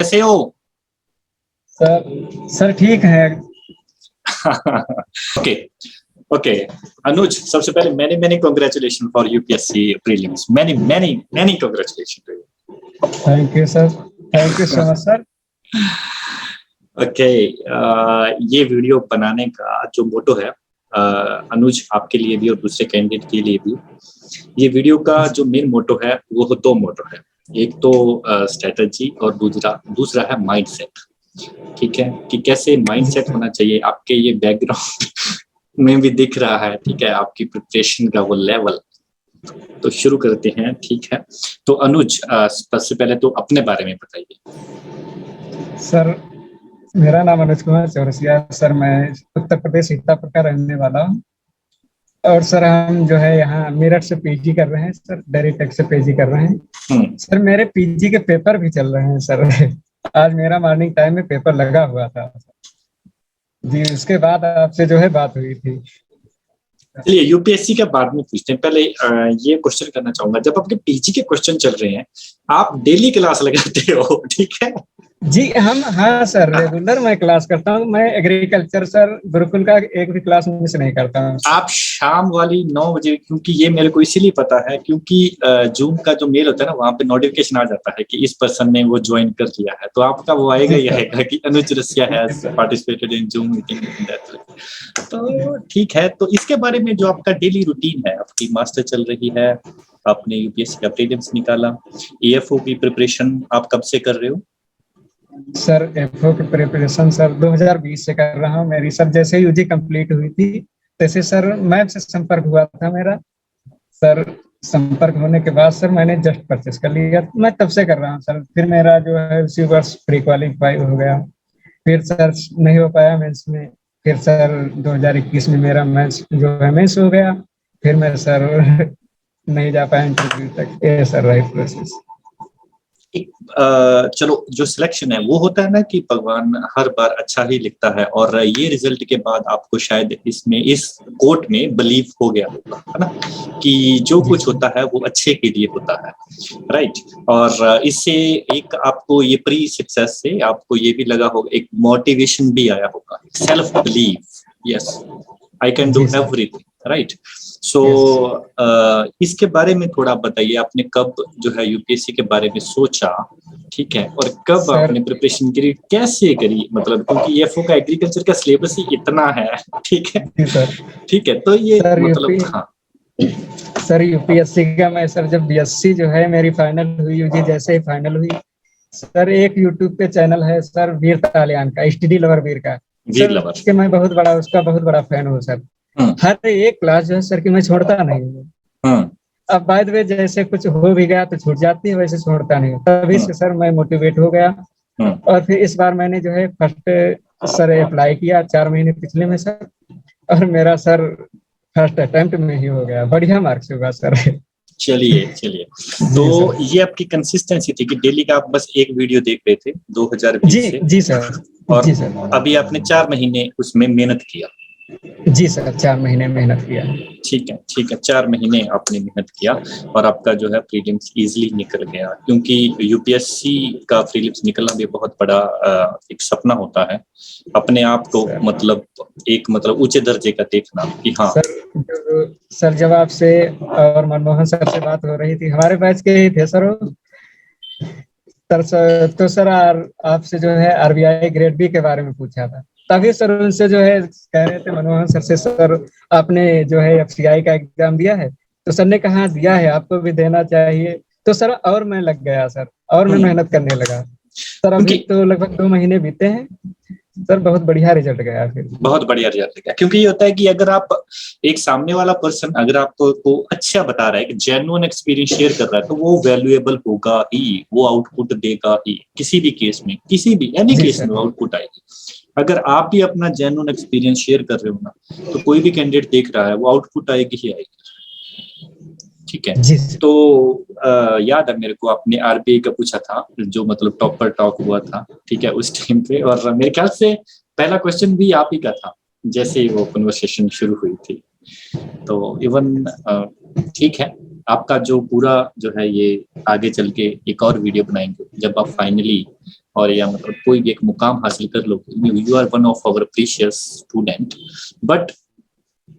कैसे हो? सर ठीक है। ओके ओके अनुज, सबसे पहले many many congratulation for UPSC prelims. Many many many congratulation to you. Thank you sir. Thank you so much sir. Okay, ये video बनाने का जो मोटो है, अनुज आपके लिए भी और दूसरे कैंडिडेट के लिए भी, ये वीडियो का जो मेन मोटो है वो दो मोटो है। एक तो स्ट्रेटजी और दूसरा है माइंडसेट। ठीक है, कि कैसे माइंडसेट होना चाहिए आपके, ये बैकग्राउंड में भी दिख रहा है। ठीक है, आपकी प्रिपरेशन का वो लेवल। तो शुरू करते हैं। ठीक है, तो अनुज सबसे पहले तो अपने बारे में बताइए। सर मेरा नाम अनुज कुमार चौरसिया है सर। मैं उत्तर प्रदेश सीतापुर का रहने वाला हूँ। और सर हम जो है यहाँ मेरठ से पीजी कर रहे हैं सर। डेयरी टेक से पीजी कर रहे हैं सर। मेरे पीजी के पेपर भी चल रहे हैं सर। आज मेरा मॉर्निंग टाइम में पेपर लगा हुआ था जी। उसके बाद आपसे जो है बात हुई थी। चलिए यूपीएससी के बाद में पूछते हैं। पहले ये क्वेश्चन करना चाहूंगा, जब आपके पीजी के क्वेश्चन चल रहे हैं आप डेली क्लास लगाते हो? ठीक है जी हम, हाँ सर, रेगुलर मैं क्लास करता हूँ। मैं एग्रीकल्चर सर गुरुकुल का एक भी क्लास मिस नहीं करता हूँ। आप शाम वाली 9 बजे, क्योंकि ये मेरे को इसीलिए पता है क्योंकि जूम का जो मेल होता है ना, वहां पे नोटिफिकेशन आ जाता है कि इस पर्सन ने वो ज्वाइन कर लिया है, तो आपका वो आएगा ही आएगा कि Anuj Rasiya has participated in Zoom meeting in that. तो ठीक है, तो इसके बारे में जो आपका डेली रूटीन है, आपकी मास्टर चल रही है, आपने यूपीएससी का प्रीलिम्स निकाला, ईएफओ की प्रिपरेशन आप कब से कर रहे हो? सर एफओ की प्रिपरेशन सर 2020 से कर रहा हूँ। मेरी सर जैसे यूजी कंप्लीट हुई थी तैसे सर मैम से संपर्क हुआ था मेरा सर। संपर्क होने के बाद सर मैंने जस्ट परचेस कर लिया। मैं तब से कर रहा हूँ सर। फिर मेरा जो है उसी वर्ष प्री क्वालिफाई हो गया। फिर सर नहीं हो पाया मेंस में। फिर सर 2021 में मेरा मेंस जो है मेंस हो गया। फिर मैं सर नहीं जा पाया इंटरव्यू तक। ये सर रही प्रोसेस। एक चलो, जो सिलेक्शन है वो होता है ना कि भगवान हर बार अच्छा ही लिखता है, और ये रिजल्ट के बाद आपको शायद इसमें इस कोर्ट में बिलीव हो गया होगा, है ना, कि जो कुछ होता है वो अच्छे के लिए होता है, राइट। और इससे एक आपको ये प्री सक्सेस से आपको ये भी लगा होगा, एक मोटिवेशन भी आया होगा, self believe, yes I can do everything, right. So इसके बारे में थोड़ा बताइए, आपने कब जो है यूपीएससी के बारे में सोचा, ठीक है, और कब आपने प्रिपरेशन करी, कैसे करी, मतलब क्योंकि एफओ का एग्रीकल्चर का सिलेबस ही इतना है, ठीक है ठीक है, तो ये मतलब हाँ सर यूपीएससी का मैं सर जब बीएससी जो है मेरी फाइनल हुई, यूजी जैसे ही फाइनल हुई सर, एक यूट्यूब पे चैनल है सर वीर तालियान का, एसटीडी लवर वीर का सर, उसके मैं उसका बहुत बड़ा फैन हूँ सर। हर एक क्लास जो है सर की मैं छोड़ता नहीं हूँ। अब बाय द वे जैसे कुछ हो भी गया तो छूट जाती है, वैसे छोड़ता नहीं हूँ। तभी से सर मैं मोटिवेट हो गया। और फिर इस बार मैंने जो है फर्स्ट सर अप्लाई किया 4 महीने पिछले में सर, और मेरा सर फर्स्ट अटेम्प्ट में ही हो गया। बढ़िया मार्क्स होगा सर। चलिए चलिए, तो ये आपकी कंसिस्टेंसी थी कि डेली का आप बस एक वीडियो देख रहे थे 2020 से? जी सर। और जी सर, अभी आपने 4 महीने उसमें मेहनत किया? जी सर 4 महीने मेहनत किया। ठीक है, 4 महीने आपने मेहनत किया और आपका जो है प्रीलिम्स इजीली निकल गया, क्योंकि यूपीएससी का प्रीलिम्स निकलना भी बहुत बड़ा एक सपना होता है, अपने आप को मतलब एक मतलब ऊंचे दर्जे का देखना कि हाँ सर जब आपसे और मनमोहन सर से बात हो रही थी, हमारे बैच के ही थे सर तो सर आपसे जो है आरबीआई ग्रेड बी के बारे में पूछा था। तभी सर उनसे जो है कह रहे थे मनमोहन सर से, सर आपने जो है एफसीआई का एग्जाम दिया है? तो सर ने कहा दिया है, आपको भी देना चाहिए। तो सर और मैं लग गया सर, और मैं मेहनत करने लगा सर। अभी तो लगभग 2 महीने बीते हैं सर, बहुत बढ़िया रिजल्ट गया। फिर बहुत बढ़िया रिजल्ट गया, क्योंकि ये होता है कि अगर आप एक सामने वाला पर्सन अगर आपको अच्छा बता रहा है कि जेन्युइन एक्सपीरियंस शेयर कर रहा है, तो वो वैल्यूएबल होगा ही, वो आउटपुट देगा ही, किसी भी केस में, किसी भी एनी केस में आउटपुट आएगी। अगर आप भी अपना जेन्युइन एक्सपीरियंस शेयर कर रहे हो ना, तो कोई भी कैंडिडेट देख रहा है वो आउटपुट आएगी ही आएगी, ठीक है। तो याद है मेरे को आपने आरबीआई का पूछा था, जो मतलब टॉपर टॉक हुआ था, ठीक है, उस टाइम पे, और मेरे ख्याल से पहला क्वेश्चन भी आप ही का था जैसे ही वो कन्वर्सेशन शुरू हुई थी। तो इवन ठीक है, आपका जो पूरा जो है ये आगे चल के एक और वीडियो बनाएंगे जब आप फाइनली और या मतलब कोई भी एक मुकाम हासिल कर लो, you are one of our precious student. But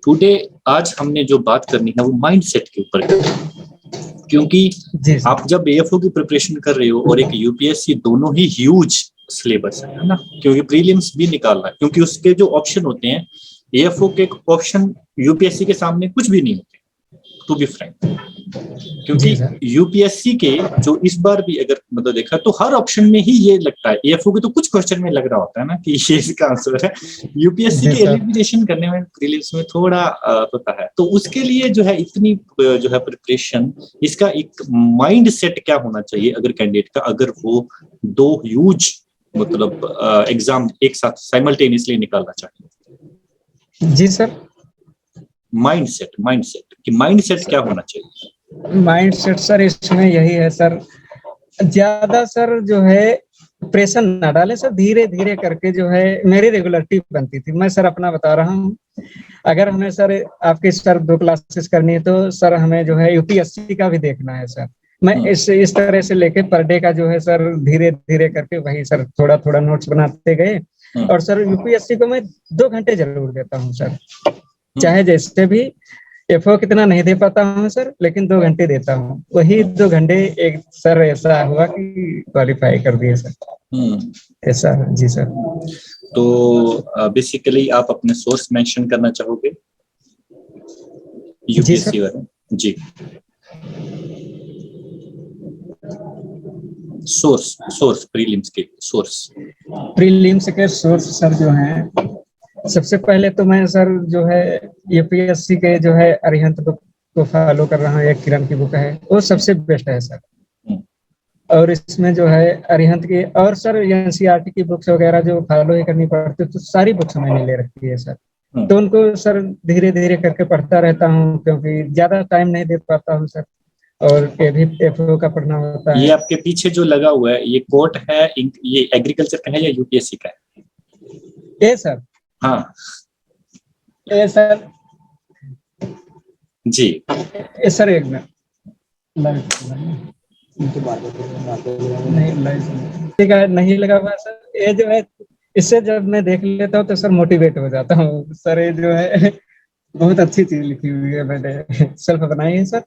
today आज हमने जो बात करनी है वो माइंडसेट के ऊपर है, क्योंकि आप जब एएफओ की प्रिपरेशन कर रहे हो और एक यूपीएससी, दोनों ही ह्यूज सिलेबस है ना, क्योंकि प्रीलिम्स भी निकालना है, क्योंकि उसके जो ऑप्शन होते हैं एएफओ के ऑप्शन यूपीएससी के सामने कुछ भी नहीं होते, टू बी फ्रैंक। क्योंकि यूपीएससी के जो इस बार भी अगर मतलब देखा तो हर ऑप्शन में ही ये लगता है, एएफओ के तो कुछ क्वेश्चन में लग रहा होता है ना कि ये इसका आंसर है, यूपीएससी के एलिमिनेशन करने में प्रीलिम्स में थोड़ा होता है। तो उसके लिए जो है इतनी जो है प्रिपरेशन, इसका एक माइंड सेट क्या होना चाहिए अगर कैंडिडेट का, अगर वो दो ह्यूज मतलब एग्जाम एक साथ साइमल्टेनियसली निकालना चाहिए। जी सर, माइंडसेट कि माइंडसेट क्या होना चाहिए? माइंडसेट सर इसमें यही है सर, ज्यादा सर जो है प्रेशर ना डाले सर, धीरे धीरे करके जो है मेरी रेगुलरिटी बनती थी। मैं सर अपना बता रहा हूँ, अगर हमें सर आपके सर 2 क्लासेस करनी है तो सर हमें जो है यूपीएससी का भी देखना है सर। मैं इस तरह से लेके पर डे का जो है सर धीरे धीरे करके वही सर थोड़ा थोड़ा नोट्स बनाते गए। और सर यूपीएससी को मैं 2 घंटे जरूर देता हूँ सर, चाहे जैसे भी। एफओ कितना नहीं दे पाता हूँ सर, लेकिन 2 घंटे देता हूँ। वही 2 घंटे एक सर ऐसा हुआ कि क्वालिफाई कर दिए सर। ऐसा जी सर। तो बेसिकली आप अपने सोर्स मेंशन करना चाहोगे यूपीएससी वाले? जी, सोर्स प्रीलिम्स के सोर्स सर जो हैं, सबसे पहले तो मैं सर जो है यूपीएससी के जो है अरिहंत बुक को फॉलो कर रहा हूँ, एक किरण की बुक है, वो सबसे बेस्ट है सर। और इसमें जो है अरिहंत की और सर एनसीईआरटी की बुक्स वगैरह जो फॉलो ही करनी पड़ती है, तो सारी बुक्स मैंने ले रखी है सर। तो उनको सर धीरे धीरे करके पढ़ता रहता हूँ, क्योंकि ज्यादा टाइम नहीं दे पाता हूँ सर, और एफओ का पढ़ना होता है। ये आपके पीछे जो लगा हुआ है ये कोट है, ये एग्रीकल्चर का है या यूपीएससी का है? ये सर, हाँ ये सर जी, ये सर एक मिनट ठीक है, नहीं लगा हुआ सर। ये जो है इससे जब मैं देख लेता हूँ तो सर मोटिवेट हो जाता हूँ सर। ये जो है बहुत अच्छी चीज लिखी हुई है, मैंने सेल्फ बनाई है सर।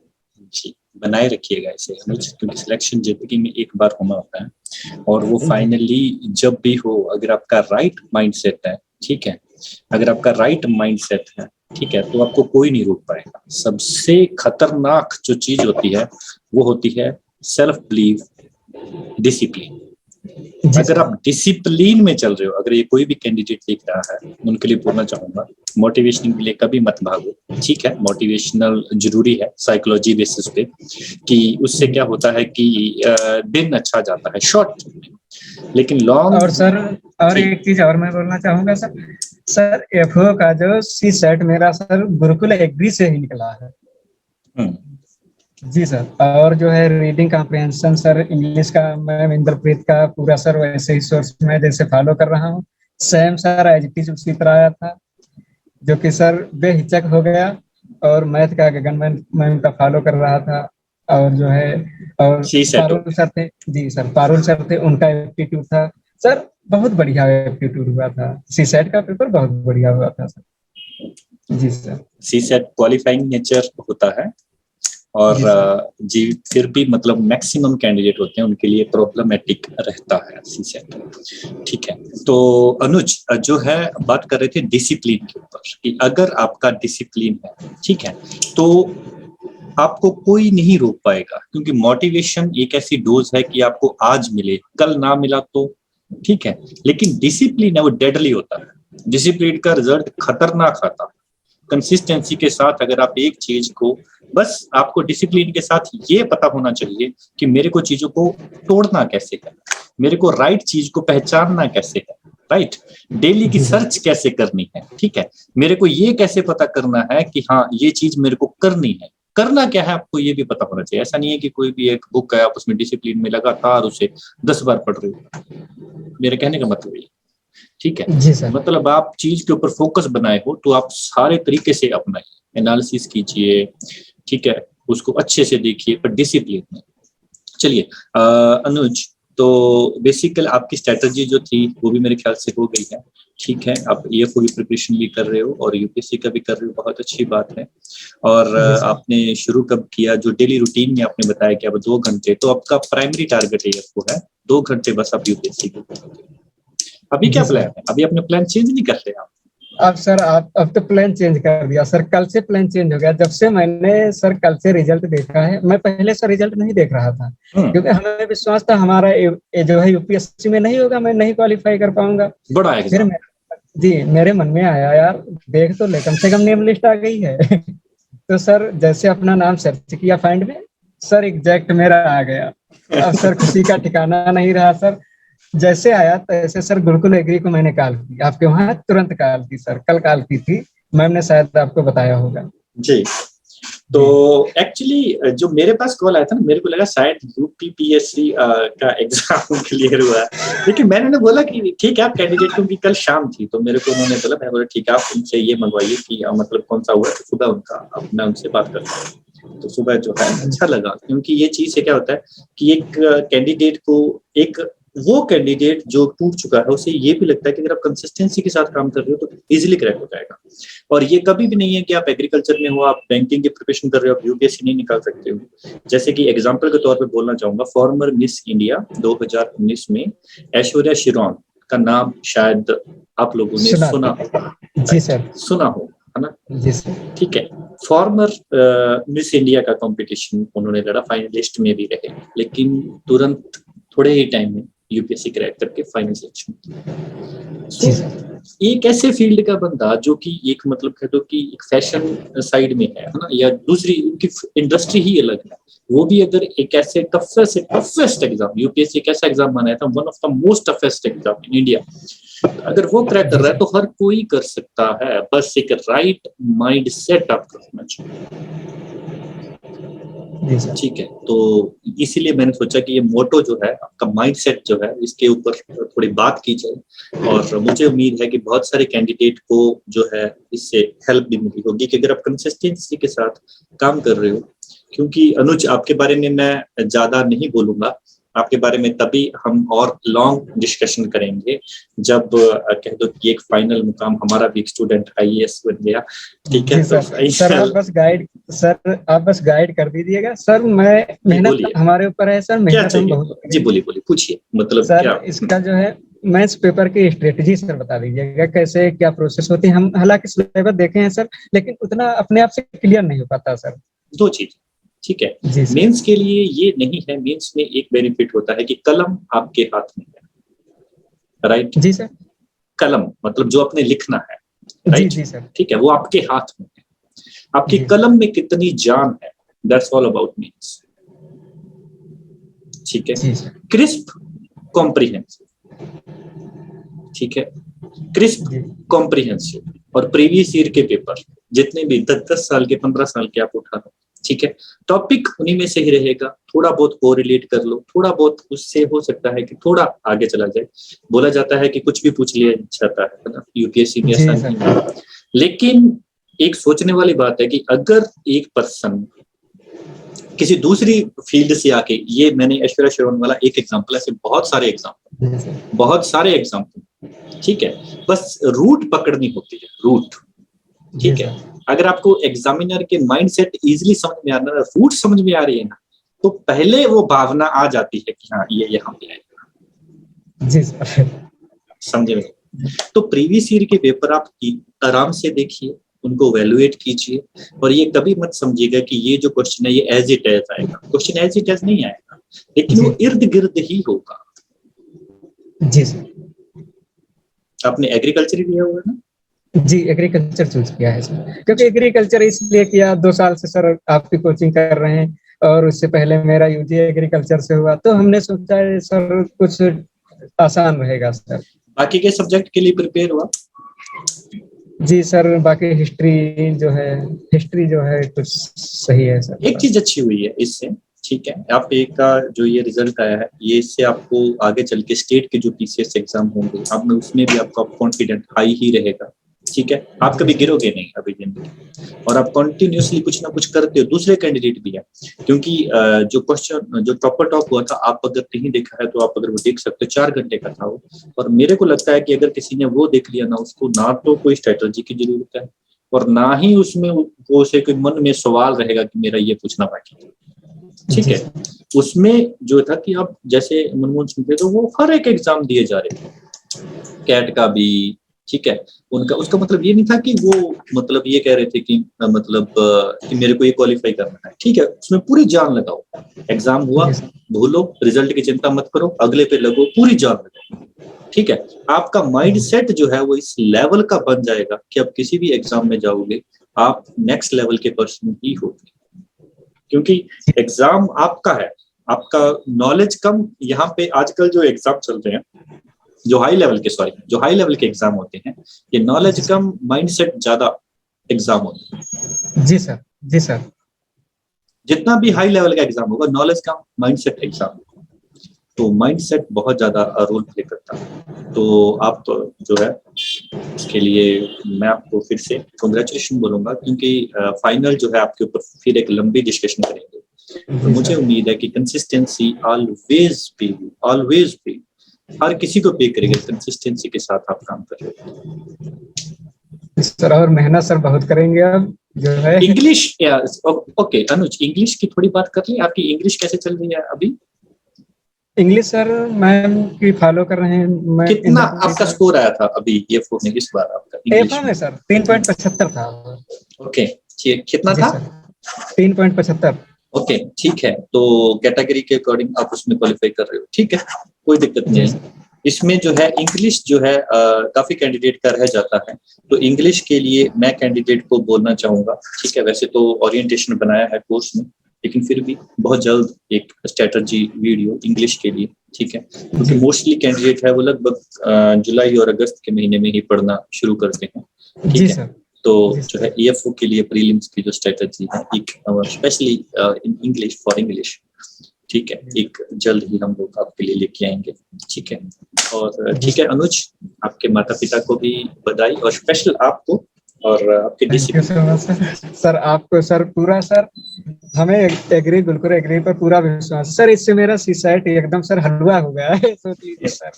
जी, बनाए रखिएगा इसे, क्योंकि सिलेक्शन जिंदगी में एक बार होना होता है, और वो फाइनली जब भी हो, अगर आपका राइट माइंडसेट है, ठीक है, अगर आपका राइट माइंडसेट है, ठीक है, तो आपको कोई नहीं रोक पाएगा। सबसे खतरनाक जो चीज होती है वो होती है सेल्फ बिलीव, डिसिप्लिन। अगर आप डिसिप्लिन में चल रहे हो, अगर ये कोई भी कैंडिडेट लिख रहा है, उनके लिए बोलना चाहूंगा मोटिवेशन के लिए कभी मत भागो, ठीक है। मोटिवेशनल जरूरी है साइकोलॉजी बेसिस पे, कि उससे क्या होता है कि दिन अच्छा जाता है शॉर्ट में, लेकिन लॉन्ग। और सर और एक चीज और मैं बोलना चाहूंगा सर एफओ का जो सी सेट मेरा सर गुरुकुल एग्री से ही निकला है। जी सर। और जो है रीडिंग कॉम्प्रिहेंशन सर इंग्लिश का मैं इंद्रप्रीत का पूरा सर वैसे ही सोर्स में जैसे फॉलो कर रहा हूँ। Same sir as it is उसी तरह आया था, जो कि सर बेहिचक हो गया। और मैथ का गगन मैम का फॉलो कर रहा था। और जो है और पारुल सर थे, जी सर पारुल सर थे, उनका एप्टीट्यूड था सर, बहुत बढ़िया एप्टीट्यूड हुआ था। सी सेट का पेपर बहुत बढ़िया हुआ था सर। जी सर। सी सेट क्वालिफाइंग नेचर होता है, और जी फिर भी मतलब मैक्सिमम कैंडिडेट होते हैं उनके लिए प्रॉब्लमेटिक रहता है सीसेट, ठीक है। तो अनुज जो है बात कर रहे थे डिसिप्लिन के ऊपर, कि अगर आपका डिसिप्लिन है, ठीक है, तो आपको कोई नहीं रोक पाएगा, क्योंकि मोटिवेशन एक ऐसी डोज है कि आपको आज मिले कल ना मिला तो ठीक है, लेकिन डिसिप्लिन है वो डेडली होता है। डिसिप्लिन का रिजल्ट खतरनाक आता है। कंसिस्टेंसी के साथ अगर आप एक चीज को, बस आपको डिसिप्लिन के साथ ये पता होना चाहिए कि मेरे को चीजों को तोड़ना कैसे है, मेरे को राइट चीज को पहचानना कैसे है, राइट, डेली की सर्च कैसे करनी है, ठीक है, मेरे को ये कैसे पता करना है कि हाँ ये चीज मेरे को करनी है, करना क्या है आपको ये भी पता होना चाहिए। ऐसा नहीं है कि कोई भी एक बुक है आप उसमें डिसिप्लिन में लगातार उसे 10 बार पढ़ रहे हो, मेरे कहने का मतलब ये, ठीक है जी सर। मतलब आप चीज के ऊपर फोकस बनाए हो तो आप सारे तरीके से अपनाइए, एनालिसिस कीजिए, ठीक है, उसको अच्छे से देखिए, पर डिसिप्लिन में चलिए। अनुज तो बेसिकली आपकी स्ट्रेटजी जो थी वो भी मेरे ख्याल से हो गई है। ठीक है, आप ईएफओ की प्रिपरेशन भी कर रहे हो और यूपीएससी का भी कर रहे हो, बहुत अच्छी बात है। और आपने शुरू कब किया, जो डेली रूटीन में आपने बताया कि अब 2 घंटे, तो आपका प्राइमरी टारगेट ईएफओ है, 2 घंटे बस आप यूपीएससी के करोगे। अभी क्या प्लान है? अभी अपने प्लान चेंज नहीं कर रहे आप? अब सर अब तो प्लान चेंज कर दिया सर, कल से प्लान चेंज हो गया। जब से मैंने सर कल से रिजल्ट देखा है, मैं पहले से रिजल्ट नहीं देख रहा था क्योंकि हमें विश्वास था हमारा जो है यूपीएससी में नहीं होगा, मैं नहीं क्वालिफाई कर पाऊंगा। बड़ा फिर जी मेरे मन में आया यार देख तो ले, कम से कम नेम लिस्ट आ गई है। तो सर जैसे अपना नाम सर्च किया फाइंड में, सर एग्जैक्ट मेरा आ गया। अब सर खुशी का ठिकाना नहीं रहा सर। जैसे आया तैसे सर गुरुकुल एग्री को मैंने कॉल की, आपके वहाँ तुरंत कॉल की सर, कल कॉल की थी, मैम ने शायद आपको बताया होगा जी। तो एक्चुअली जो मेरे पास कॉल आया था ना, मेरे को लगा शायद यूपीपीएससी का एग्जाम क्लियर हुआ, लेकिन मैंने ना बोला कि ठीक है आप कैंडिडेट, क्योंकि कल शाम थी तो मेरे को उन्होंने बोला, मैंने बोला ठीक है आप उनसे ये मंगवाइए कि मतलब कौन सा हुआ, तो सुबह उनका मैं उनसे बात करता हूँ। तो सुबह जो है अच्छा लगा, क्योंकि ये चीज से क्या होता है कि एक कैंडिडेट को, एक वो कैंडिडेट जो टूट चुका है उसे ये भी लगता है कि अगर आप कंसिस्टेंसी के साथ काम कर रहे हो तो इजीली क्रैक हो जाएगा। और ये कभी भी नहीं है कि आप एग्रीकल्चर में हो, आप बैंकिंग की प्रिपरेशन कर रहे हो, आप यूपीएससी नहीं निकाल सकते हो। जैसे कि एग्जांपल के तौर पे बोलना चाहूंगा, फॉर्मर मिस इंडिया 2019 में ऐश्वर्या शिरोन का नाम शायद आप लोगों ने सुना होगा। जी सर, सुना हो, है ना? जी सर। ठीक है, फॉर्मर मिस इंडिया का कंपटीशन उन्होंने लड़ा, फाइनलिस्ट में भी रहे, लेकिन तुरंत थोड़े ही टाइम में यूपीएससी क्रैक करके फाइनल सिलेक्शन। एक ऐसे फील्ड का बंदा जो कि एक मतलब कह दो कि एक फैशन साइड में है ना, या दूसरी उनकी इंडस्ट्री ही अलग है, वो भी अगर एक ऐसे टफेस्ट एग्जाम, यूपीएससी एक ऐसा एग्जाम माना था one of the most toughest exam in India, अगर वो क्रैक कर रहा है तो हर कोई कर सकता है, बस एक राइट माइंड सेट आपका होना चाहिए। ठीक है, तो इसीलिए मैंने सोचा कि ये मोटो जो है आपका माइंडसेट जो है, इसके ऊपर थोड़ी बात की जाए। और मुझे उम्मीद है कि बहुत सारे कैंडिडेट को जो है इससे हेल्प भी मिली होगी कि अगर आप कंसिस्टेंसी के साथ काम कर रहे हो। क्योंकि अनुज आपके बारे में मैं ज्यादा नहीं बोलूंगा, आपके बारे में तभी हम और लॉन्ग डिस्कशन करेंगे जब कह दो कि एक फाइनल मुकाम हमारा भी एक स्टूडेंट आईएएस बन गया। ठीक है सर आप बस गाइड कर दीजिएगा सर, मैं मेहनत हमारे ऊपर है सर, मेहनत हम बहुत। जी बोलिए पूछिए, मतलब सर क्या इसका जो है मैथ्स पेपर की स्ट्रेटजी सर बता दीजिएगा, कैसे क्या प्रोसेस होती है। हम हालांकि सिलेबस देखे हैं सर, लेकिन उतना अपने आप से क्लियर नहीं हो पाता सर। दो चीज, ठीक है, मेंस के लिए ये नहीं है, मेंस में एक बेनिफिट होता है कि कलम आपके हाथ में है, राइट? जी सर। कलम मतलब जो आपने लिखना है, राइट? जी सर। ठीक है, वो आपके हाथ में है, आपकी कलम में कितनी जान है, दैट्स ऑल अबाउट मीन्स। ठीक है, क्रिस्प कॉम्प्रिहेंसिव, ठीक है, क्रिस्प कॉम्प्रिहेंसिव, और प्रीवियस ईयर के पेपर जितने भी 10 साल के 15 साल के आप उठा लो, ठीक है, टॉपिक उन्हीं में से ही रहेगा, थोड़ा बहुत कोरिलेट कर लो, थोड़ा बहुत उससे हो सकता है कि थोड़ा आगे चला जाए। बोला जाता है कि कुछ भी पूछ लिया जाता है ना, यूपीएससी में ऐसा नहीं है। लेकिन एक सोचने वाली बात है कि अगर एक पर्सन किसी दूसरी फील्ड से आके, ये मैंने ऐश्वर्या शिरोन वाला एक एग्जांपल, ऐसे बहुत सारे एग्जांपल, ठीक है, बस रूट पकड़नी होती है, रूट। ठीक है, अगर आपको एग्जामिनर के माइंडसेट इजीली समझ में आना, रूट समझ में आ रही है ना, तो पहले वो भावना आ जाती है कि हाँ ये यहाँ पे आएगा। जी सर, समझे? तो प्रीवियस ईयर के पेपर आप आराम से देखिए, उनको वैल्यूएट कीजिए, और ये कभी मत समझिएगा कि ये जो क्वेश्चन है ये एज इट एज आएगा। क्वेश्चन एज इट एज नहीं आएगा, लेकिन वो इर्द गिर्द ही होगा। जी सर। आपने एग्रीकल्चर ही लिया हुआ है ना? जी एग्रीकल्चर चूज किया है सर, क्योंकि एग्रीकल्चर इसलिए किया, 2 साल से सर आपकी कोचिंग कर रहे हैं, और उससे पहले मेरा यूजी एग्रीकल्चर से हुआ, तो हमने सोचा है सर कुछ आसान रहेगा सर। बाकी के सब्जेक्ट के लिए प्रिपेयर हुआ? जी सर, बाकी हिस्ट्री जो है कुछ सही है सर। एक चीज अच्छी हुई है इससे, ठीक है, आप एक का जो ये रिजल्ट आया है, ये इससे आपको आगे चल के स्टेट के जो पीसीएस एग्जाम होंगे, आप में उसमें भी आपका कॉन्फिडेंट हाई ही रहेगा। ठीक है, आप कभी गिरोगे नहीं अभी जिंदगी, और आप कंटिन्यूअसली कुछ ना कुछ करते हो। दूसरे कैंडिडेट भी है, क्योंकि जो क्वेश्चन जो टॉपर टॉप हुआ था, आप अगर नहीं देखा है तो आप अगर वो देख सकते हो, 4 घंटे का था वो। और मेरे को लगता है कि अगर किसी ने वो देख लिया ना, उसको ना तो कोई स्ट्रेटजी की जरूरत है, और ना ही उसमें वो उसे कोई मन में सवाल रहेगा कि मेरा ये पूछना बाकी है। ठीक है, उसमें जो था कि आप जैसे मनमोहन सिंह थे तो वो हर एक एग्जाम दिए जा रहे थे, कैट का भी, ठीक है, उनका उसका मतलब ये नहीं था कि वो मतलब ये कह रहे थे कि मतलब कि मेरे को ये क्वालिफाई करना है। ठीक है, उसमें पूरी जान लगाओ, एग्जाम हुआ भूलो, रिजल्ट की चिंता मत करो, अगले पे लगो, पूरी जान लगाओ। ठीक है, आपका माइंड सेट जो है वो इस लेवल का बन जाएगा कि आप किसी भी एग्जाम में जाओगे, आप नेक्स्ट लेवल के पर्सन ही होगे, क्योंकि एग्जाम आपका है, आपका नॉलेज कम। यहाँ पे आजकल जो एग्जाम चल रहे हैं, जो हाई लेवल के एग्जाम होते हैं, ये नॉलेज कम माइंडसेट ज्यादा एग्जाम होते हैं। जी सर, जी सर। जितना भी हाई लेवल का एग्जाम होगा, नॉलेज कम माइंडसेट एग्जाम, तो माइंडसेट बहुत ज्यादा रोल प्ले करता है। तो आप जो है इसके लिए मैं आपको फिर से कांग्रेचुलेशन बोलूंगा, क्योंकि फाइनल जो है आपके ऊपर फिर एक लंबी डिस्कशन करेंगे। तो मुझे उम्मीद है कि कंसिस्टेंसी ऑलवेज बी हर किसी को पे करेगा, कंसिस्टेंसी के साथ आप काम कर रहे हो सर, और मेहनत सर बहुत करेंगे अब जो है। इंग्लिश, ओके अनुज, इंग्लिश की थोड़ी बात कर ली, आपकी इंग्लिश कैसे चल रही है अभी? इंग्लिश सर मैम की फॉलो कर रहे हैं। मैं कितना आपका स्कोर आया था अभी ये फोन में इस बार आपका इंग्लिश में? सर 3.75 था। ओके, कितना था? 3.75। ओके, ठीक है, तो कैटेगरी के अकॉर्डिंग आप उसमें क्वालिफाई कर रहे हो, ठीक है, कोई दिक्कत नहीं है। इसमें जो है इंग्लिश जो है काफी कैंडिडेट का रह जाता है, तो इंग्लिश के लिए मैं कैंडिडेट को बोलना चाहूंगा, ठीक है, वैसे तो ओरिएंटेशन बनाया है कोर्स में, लेकिन फिर भी बहुत जल्द एक स्ट्रेटजी वीडियो इंग्लिश के लिए, ठीक है, क्योंकि मोस्टली कैंडिडेट है वो लगभग जुलाई और अगस्त के महीने में ही पढ़ना शुरू करते हैं, ठीक है। तो जो है EFO के लिए प्रीलिम्स की जो स्ट्रेटजी है, एक specially in English for English, ठीक है, एक जल्द ही हम लोग आपके लिए लेके आएंगे, ठीक है। और ठीक है अनुज, आपके माता पिता को भी बधाई, और स्पेशल आपको और आपके डिसिप्लिन सर, आपको सर पूरा सर हमें एग्री, बिल्कुल एग्री पर पूरा विश्वास सर। इससे मेरा सीसाइट एकदम सर हलवा हो गया है, सोच लीजिए सर।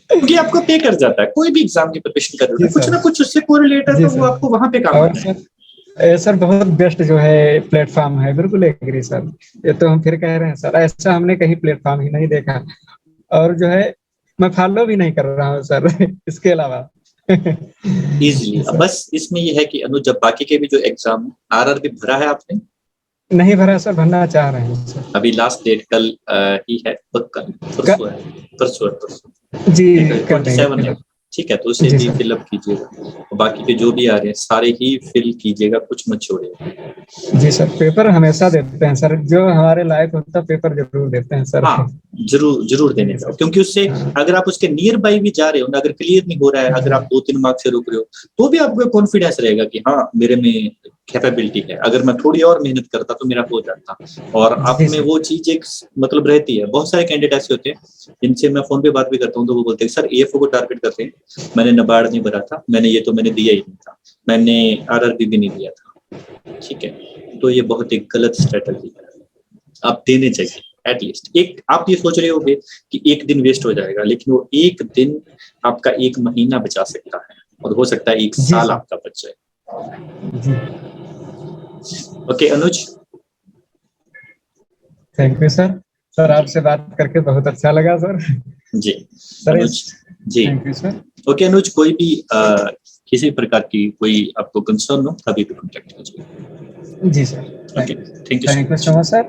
क्योंकि आपको पे कर जाता है, कोई भी एग्जाम की प्रिपरेशन कर रहे हो, कुछ ना कुछ उससे कोरिलेट है, तो वो आपको वहां पे काम आता है। सर बहुत बेस्ट जो है प्लेटफॉर्म है, बिल्कुल एग्री सर। ये तो हम फिर कह रहे हैं सर, ऐसा हमने कहीं प्लेटफॉर्म ही नहीं देखा, और जो है मैं फॉलो भी नहीं कर रहा हूँ सर इसके अलावा इजीली। बस इसमें ये है कि अनुज, जब बाकी के भी जो एग्जाम RRB भरा है आपने? नहीं भरा सर, भरना चाह रहे हैं सर। अभी लास्ट डेट कल ही है, परसों जी, 27 है, ठीक है, तो उसे भी फिलअप कीजिएगा, बाकी के जो भी आ रहे हैं सारे ही फिल कीजिएगा, कुछ मत छोड़िएगा। जी सर, पेपर हमेशा देते हैं सर, जो हमारे लायक होता है पेपर जरूर देते हैं सर। हाँ, जरूर देने जाओ, क्योंकि उससे अगर आप उसके नियर बाई भी जा रहे हो ना, अगर क्लियर नहीं हो रहा है, अगर आप 2-3 मार्क्स से रुक रहे हो, तो भी आपको कॉन्फिडेंस रहेगा कि हाँ मेरे में कैपेबिलिटी है, अगर मैं थोड़ी और मेहनत करता तो मेरा हो जाता। और आप में वो चीज एक मतलब रहती है। बहुत सारे कैंडिडेट ऐसे होते हैं जिनसे मैं फोन पे बात भी करता हूँ, तो वो बोलते हैं सर EFO को टारगेट करते हैं, मैंने नाबार्ड नहीं भरा था, मैंने दिया ही नहीं था, मैंने RRB भी नहीं दिया था, ठीक है। तो ये बहुत एक गलत स्ट्रेटजी है, आप देने चाहिए एटलीस्ट एक। आप ये सोच रहे होगे कि एक दिन वेस्ट हो जाएगा, लेकिन वो एक दिन आपका 1 महीना बचा सकता है, और हो सकता है 1 साल आपका बच जाए। Okay Anuj, thank you sir. Sir आपसे बात करके बहुत अच्छा लगा सर। जी sir, Anuj ji, thank you sir. Okay Anuj, कोई भी किसी प्रकार की कोई आपको कंसर्न हो, कभी भी कॉन्टेक्ट कीजिए। जी sir, okay, thank you so much sir.